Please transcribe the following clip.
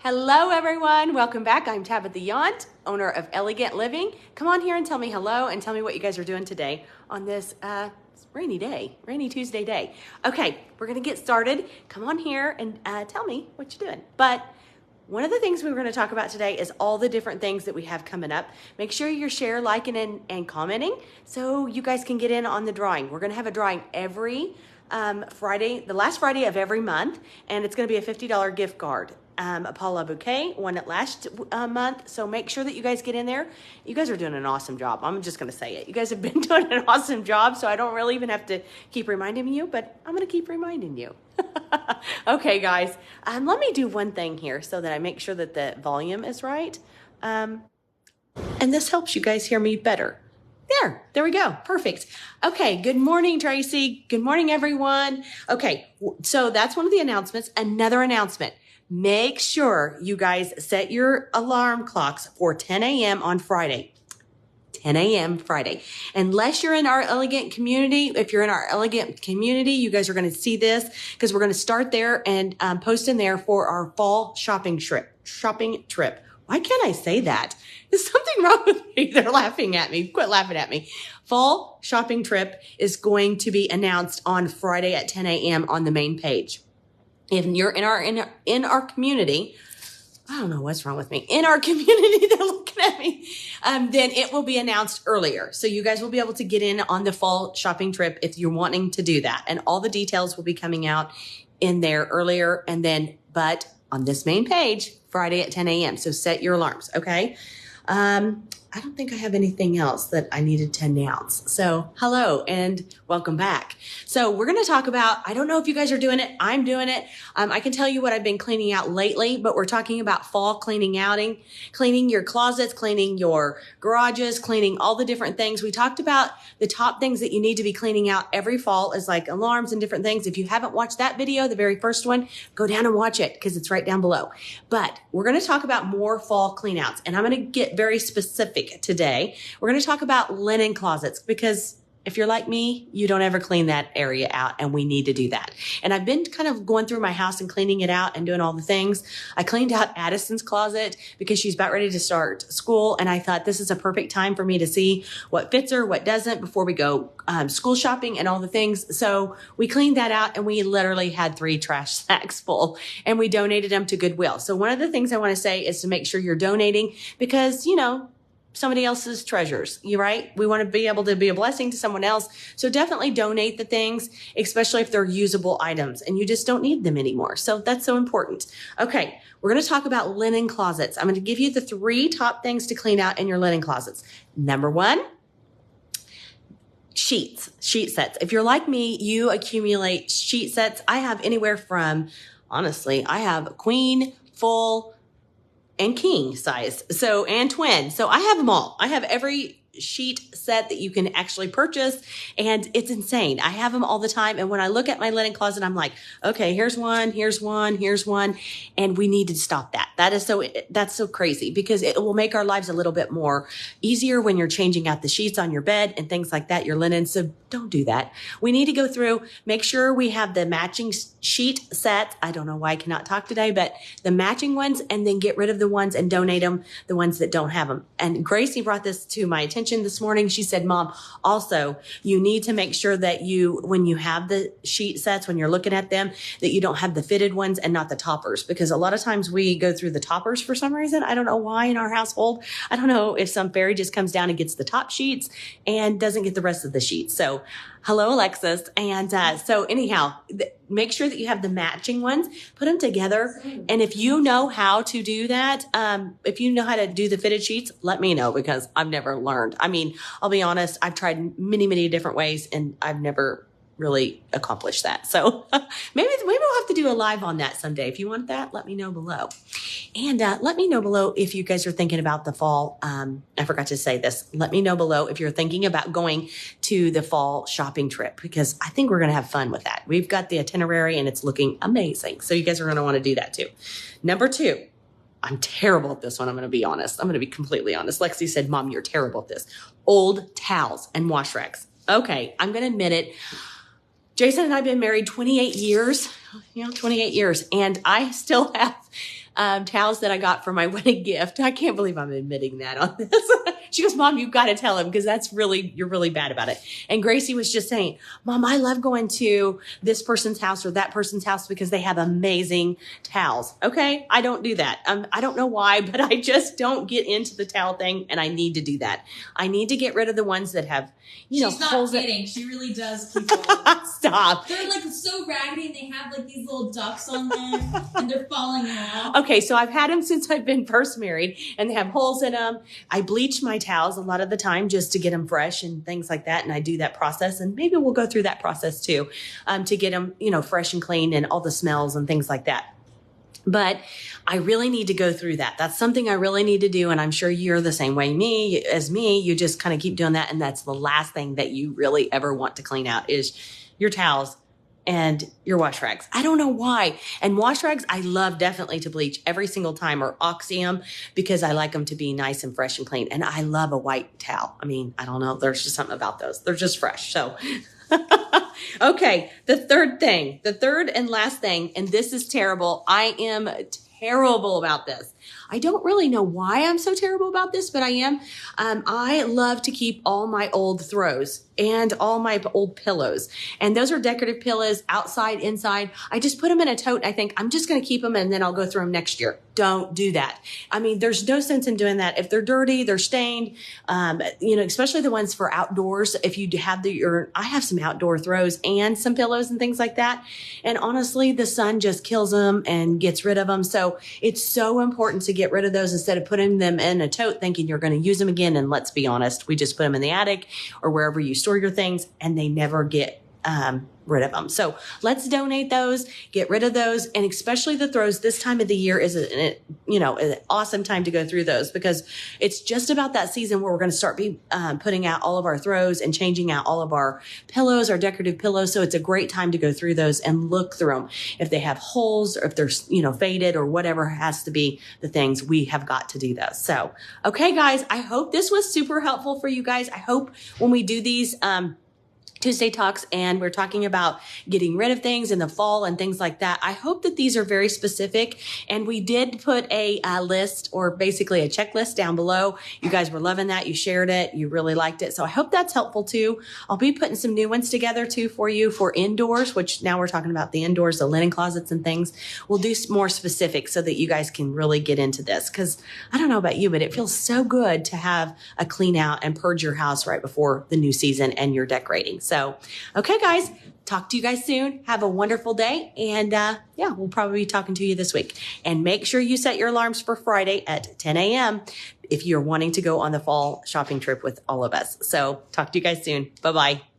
Hello, everyone. Welcome back. I'm Tabitha Yount, owner of Elegant Living. Come on here and tell me hello and tell me what you guys are doing today on this rainy Tuesday day. Okay, we're going to get started. Come on here and tell me what you're doing. But one of the things we're going to talk about today is all the different things that we have coming up. Make sure you're share, liking, and commenting so you guys can get in on the drawing. We're going to have a drawing every Friday, the last Friday of every month, and it's going to be a $50 gift card. A Paula bouquet, won it last month. So make sure that you guys get in there. You guys are doing an awesome job. I'm just going to say it. You guys have been doing an awesome job. So I don't really even have to keep reminding you, but I'm going to keep reminding you. Okay, guys, let me do one thing here so that I make sure that the volume is right. And this helps you guys hear me better. There we go. Perfect. Okay. Good morning, Tracy. Good morning, everyone. Okay. So that's one of the announcements. Another announcement. Make sure you guys set your alarm clocks for 10 a.m. on Friday. 10 a.m. Friday. Unless you're in our Elegant community, if you're in our Elegant community, you guys are going to see this because we're going to start there and post in there for our fall shopping trip. Why can't I say that? Is something wrong with me? They're laughing at me. Quit laughing at me. Fall shopping trip is going to be announced on Friday at 10 a.m. on the main page. If you're in our community, I don't know what's wrong with me. In our community, they're looking at me. Then it will be announced earlier. So you guys will be able to get in on the fall shopping trip if you're wanting to do that. And all the details will be coming out in there earlier. But on this main page, Friday at 10 a.m. So set your alarms. Okay. I don't think I have anything else that I needed to announce. So hello and welcome back. So we're going to talk about, I don't know if you guys are doing it. I'm doing it. I can tell you what I've been cleaning out lately, but we're talking about fall cleaning your closets, cleaning your garages, cleaning all the different things. We talked about the top things that you need to be cleaning out every fall is like alarms and different things. If you haven't watched that video, the very first one, go down and watch it because it's right down below. But we're going to talk about more fall clean outs and I'm going to get very specific today. We're going to talk about linen closets because if you're like me, you don't ever clean that area out and we need to do that. And I've been kind of going through my house and cleaning it out and doing all the things. I cleaned out Addison's closet because she's about ready to start school. And I thought this is a perfect time for me to see what fits her, what doesn't before we go school shopping and all the things. So we cleaned that out and we literally had 3 trash sacks full and we donated them to Goodwill. So one of the things I want to say is to make sure you're donating because, somebody else's treasures, right? We want to be able to be a blessing to someone else. So definitely donate the things, especially if they're usable items and you just don't need them anymore. So that's so important. Okay. We're going to talk about linen closets. I'm going to give you the 3 top things to clean out in your linen closets. Number 1, sheet sets. If you're like me, you accumulate sheet sets. I have anywhere from, honestly, I have queen, full, and king size. And twin. So I have them all. I have every sheet set that you can actually purchase and it's insane. I have them all the time. And when I look at my linen closet, I'm like, okay, here's one. And we need to stop that. That's so crazy because it will make our lives a little bit more easier when you're changing out the sheets on your bed and things like that, your linen. So don't do that. We need to go through, make sure we have the matching sheet sets. I don't know why I cannot talk today, but the matching ones and then get rid of the ones and donate them, the ones that don't have them. And Gracie brought this to my attention this morning. She said, Mom, also you need to make sure that when you have the sheet sets, when you're looking at them, that you don't have the fitted ones and not the toppers, because a lot of times we go through the toppers for some reason. I don't know why in our household. I don't know if some fairy just comes down and gets the top sheets and doesn't get the rest of the sheets. So hello, Alexis. And so anyhow, make sure that you have the matching ones, put them together. And if you know how to do that, if you know how to do the fitted sheets, let me know because I've never learned. I mean, I'll be honest, I've tried many, many different ways and I've never really accomplished that. So maybe we'll have to do a live on that someday. If you want that, let me know below. And let me know below if you guys are thinking about the fall. I forgot to say this. Let me know below if you're thinking about going to the fall shopping trip, because I think we're going to have fun with that. We've got the itinerary and it's looking amazing. So you guys are going to want to do that too. Number 2, I'm terrible at this one. I'm going to be honest. I'm going to be completely honest. Lexi said, Mom, you're terrible at this. Old towels and wash racks. Okay. I'm going to admit it. Jason and I have been married 28 years, 28 years. And I still have towels that I got for my wedding gift. I can't believe I'm admitting that on this. She goes, Mom, you've got to tell him because you're really bad about it. And Gracie was just saying, Mom, I love going to this person's house or that person's house because they have amazing towels. Okay. I don't do that. I don't know why, but I just don't get into the towel thing, and I need to do that. I need to get rid of the ones that have, She's not kidding. She really does keep all Stop. They're like so raggedy, and they have like these little ducks on them, and they're falling out. Okay, so I've had them since I've been first married, and they have holes in them. I bleach my towels a lot of the time just to get them fresh and things like that, and I do that process, and maybe we'll go through that process too, to get them, fresh and clean and all the smells and things like that. But I really need to go through that. That's something I really need to do. And I'm sure you're the same way as me. You just kind of keep doing that. And that's the last thing that you really ever want to clean out is your towels and your wash rags. I don't know why. And wash rags, I love definitely to bleach every single time or oxy them because I like them to be nice and fresh and clean. And I love a white towel. I mean, I don't know. There's just something about those. They're just fresh. So okay, the third and last thing, and this is terrible. I am terrible about this. I don't really know why I'm so terrible about this, but I am. I love to keep all my old throws and all my old pillows. And those are decorative pillows, outside, inside. I just put them in a tote. I think I'm just going to keep them and then I'll go through them next year. Don't do that. I mean, there's no sense in doing that. If they're dirty, they're stained, especially the ones for outdoors. If you have I have some outdoor throws and some pillows and things like that. And honestly, the sun just kills them and gets rid of them. So it's so important to get rid of those instead of putting them in a tote thinking you're going to use them again. And let's be honest, we just put them in the attic or wherever you store your things and they never get rid of them. So let's donate those, get rid of those. And especially the throws this time of the year is an awesome time to go through those because it's just about that season where we're going to start putting out all of our throws and changing out all of our pillows, our decorative pillows. So it's a great time to go through those and look through them. If they have holes or if they're, faded or whatever has to be the things, we have got to do those. So, okay, guys, I hope this was super helpful for you guys. I hope when we do these, Tuesday Talks and we're talking about getting rid of things in the fall and things like that. I hope that these are very specific, and we did put a list or basically a checklist down below. You guys were loving that. You shared it. You really liked it. So I hope that's helpful too. I'll be putting some new ones together too for you for indoors, which now we're talking about the indoors, the linen closets and things. We'll do more specific so that you guys can really get into this because I don't know about you, but it feels so good to have a clean out and purge your house right before the new season and you're decorating. So, okay, guys, talk to you guys soon. Have a wonderful day. And we'll probably be talking to you this week. And make sure you set your alarms for Friday at 10 a.m. if you're wanting to go on the fall shopping trip with all of us. So talk to you guys soon. Bye-bye.